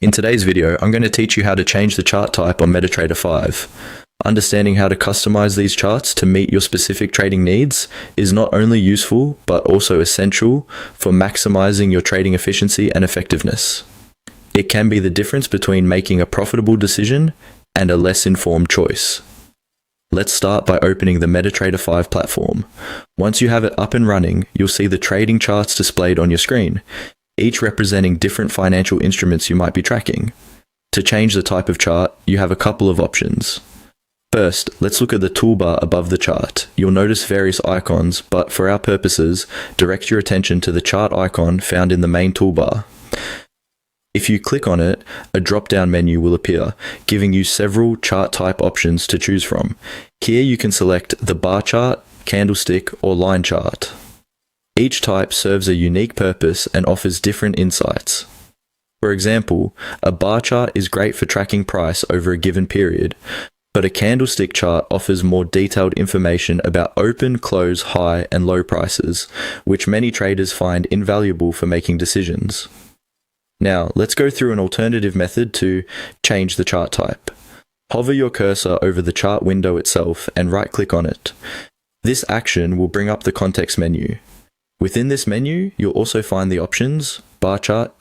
In today's video, I'm going to teach you how to change the chart type on MetaTrader 5. Understanding how to customize these charts to meet your specific trading needs is not only useful, but also essential for maximizing your trading efficiency and effectiveness. It can be the difference between making a profitable decision and a less informed choice. Let's start by opening the MetaTrader 5 platform. Once you have it up and running, you'll see the trading charts displayed on your screen, each representing different financial instruments you might be tracking. To change the type of chart, you have a couple of options. First, let's look at the toolbar above the chart. You'll notice various icons, but for our purposes, direct your attention to the chart icon found in the main toolbar. If you click on it, a drop-down menu will appear, giving you several chart type options to choose from. Here you can select the bar chart, candlestick, or line chart. Each type serves a unique purpose and offers different insights. For example, a bar chart is great for tracking price over a given period, but a candlestick chart offers more detailed information about open, close, high, and low prices, which many traders find invaluable for making decisions. Now, let's go through an alternative method to change the chart type. Hover your cursor over the chart window itself and right-click on it. This action will bring up the context menu. Within this menu, you'll also find the options bar chart,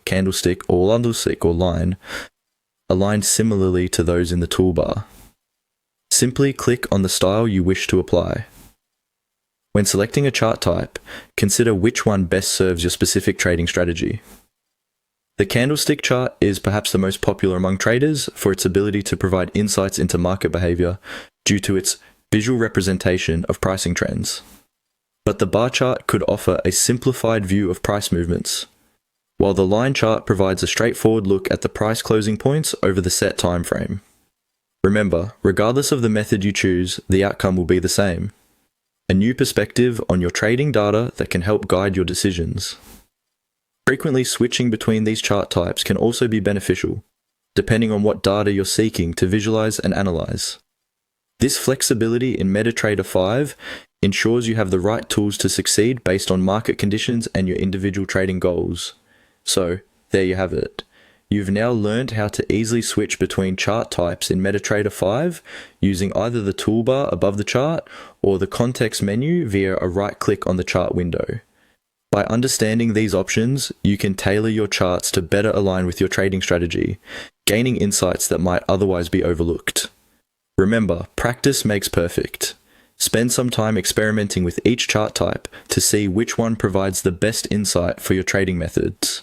candlestick, or line, aligned similarly to those in the toolbar. Simply click on the style you wish to apply. When selecting a chart type, consider which one best serves your specific trading strategy. The candlestick chart is perhaps the most popular among traders for its ability to provide insights into market behavior due to its visual representation of pricing trends. But the bar chart could offer a simplified view of price movements, while the line chart provides a straightforward look at the price closing points over the set time frame. Remember, regardless of the method you choose, the outcome will be the same: a new perspective on your trading data that can help guide your decisions. Frequently switching between these chart types can also be beneficial, depending on what data you're seeking to visualize and analyze. This flexibility in MetaTrader 5 ensures you have the right tools to succeed based on market conditions and your individual trading goals. So, there you have it. You've now learned how to easily switch between chart types in MetaTrader 5 using either the toolbar above the chart or the context menu via a right click on the chart window. By understanding these options, you can tailor your charts to better align with your trading strategy, gaining insights that might otherwise be overlooked. Remember, practice makes perfect. Spend some time experimenting with each chart type to see which one provides the best insight for your trading methods.